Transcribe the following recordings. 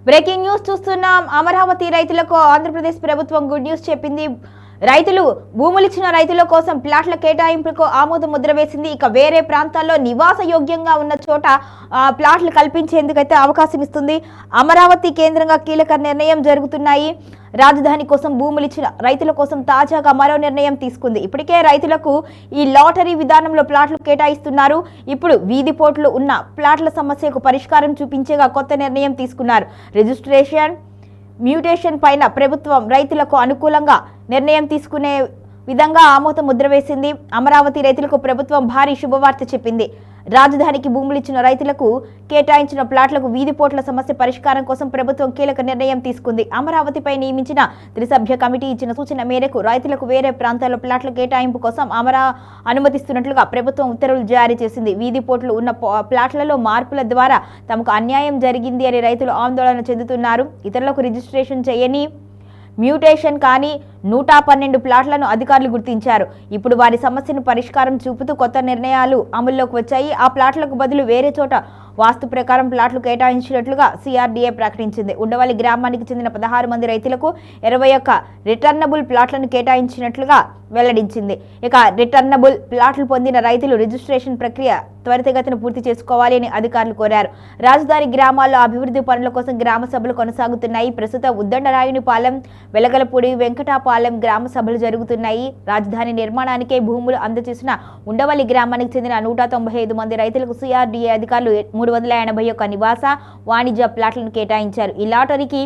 Breaking news చూస్తున్నాం. అమరావతి రైతులకు ఆంధ్రప్రదేశ్ ప్రభుత్వం గుడ్ న్యూస్ చెప్పింది. రైతులు భూములిచ్చిన రైతుల కోసం ప్లాట్ల కేటాయింపులకు ఆమోద ముద్ర వేసింది. ఇక వేరే ప్రాంతాల్లో నివాస యోగ్యంగా ఉన్న చోట ప్లాట్లు కల్పించేందుకైతే అవకాశం ఇస్తుంది. అమరావతి కేంద్రంగా కీలక నిర్ణయం జరుగుతున్నాయి. రాజధాని కోసం భూములిచ్చిన రైతుల కోసం తాజాగా మరో నిర్ణయం తీసుకుంది. ఇప్పటికే రైతులకు ఈ లాటరీ విధానంలో ప్లాట్లు కేటాయిస్తున్నారు. ఇప్పుడు వీధి పోట్లు ఉన్న ప్లాట్ల సమస్యకు పరిష్కారం చూపించేగా కొత్త నిర్ణయం తీసుకున్నారు. రిజిస్ట్రేషన్ మ్యూటేషన్ పైన ప్రభుత్వం రైతులకు అనుకూలంగా నిర్ణయం తీసుకునే విధంగా ఆమోద ముద్ర వేసింది. అమరావతి రైతులకు ప్రభుత్వం భారీ శుభవార్త చెప్పింది. రాజధానికి భూములిచ్చిన రైతులకు కేటాయించిన ప్లాట్లకు వీధిపోట్ల సమస్య పరిష్కారం కోసం ప్రభుత్వం కీలక నిర్ణయం తీసుకుంది. అమరావతిపై నియమించిన త్రిసభ్య కమిటీ ఇచ్చిన సూచన మేరకు రైతులకు వేరే ప్రాంతాల్లో ప్లాట్ల కేటాయింపు కోసం అనుమతిస్తున్నట్లుగా ప్రభుత్వం ఉత్తర్వులు జారీ చేసింది. వీధిపోట్లు ఉన్న ప్లాట్లలో మార్పుల ద్వారా తమకు అన్యాయం జరిగింది అని రైతులు ఆందోళన చెందుతున్నారు. ఇతరులకు రిజిస్ట్రేషన్ చేయని మ్యూటేషన్ కానీ 112 ప్లాట్లను అధికారులు గుర్తించారు. ఇప్పుడు వారి సమస్యను పరిష్కారం చూపుతూ కొత్త నిర్ణయాలు అమల్లోకి వచ్చాయి. ఆ ప్లాట్లకు బదులు వేరే చోట వాస్తు ప్రకారం ప్లాట్లు కేటాయించినట్లుగా సిఆర్డీఏ ప్రకటించింది. ఉండవల్లి గ్రామానికి చెందిన 16 మంది రైతులకు 21 రిటర్నబుల్ ప్లాట్లను కేటాయించినట్లుగా వెల్లడించింది. ఇక రిటర్నబుల్ ప్లాట్లు పొందిన రైతులు రిజిస్ట్రేషన్ ప్రక్రియ త్వరితగతిన పూర్తి చేసుకోవాలి అని అధికారులు కోరారు. రాజధాని గ్రామాల్లో అభివృద్ధి పనుల కోసం గ్రామ సభలు కొనసాగుతున్నాయి. ప్రస్తుతం ఉద్దండరాయునిపాలెం, వెలగలపూడి, వెంకటాపాలెం గ్రామ సభలు జరుగుతున్నాయి. రాజధాని నిర్మాణానికే భూములు అందజేసిన ఉండవల్లి గ్రామానికి చెందిన 195 మంది రైతులకు సిఆర్డీఏ అధికారులు 381 నివాస, వాణిజ్య ప్లాట్లను కేటాయించారు. ఈ లాటరీకి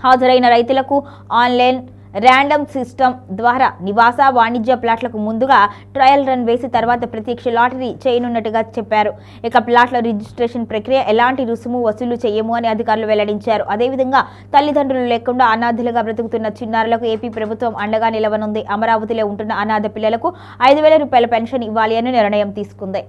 హాజరైన రైతులకు ఆన్లైన్ ర్యాండమ్ సిస్టమ్ ద్వారా నివాస, వాణిజ్య ప్లాట్లకు ముందుగా ట్రయల్ రన్ వేసి తర్వాత ప్రత్యక్ష లాటరీ చేయనున్నట్టుగా చెప్పారు. ఇక ప్లాట్ల రిజిస్ట్రేషన్ ప్రక్రియ ఎలాంటి రుసుము వసూలు చేయము అని అధికారులు వెల్లడించారు. అదేవిధంగా తల్లిదండ్రులు లేకుండా అనాథలుగా బ్రతుకుతున్న చిన్నారులకు ఏపీ ప్రభుత్వం అండగా నిలవనుంది. అమరావతిలో ఉంటున్న అనాథ పిల్లలకు 5,000 రూపాయల పెన్షన్ ఇవ్వాలి అని నిర్ణయం తీసుకుంది.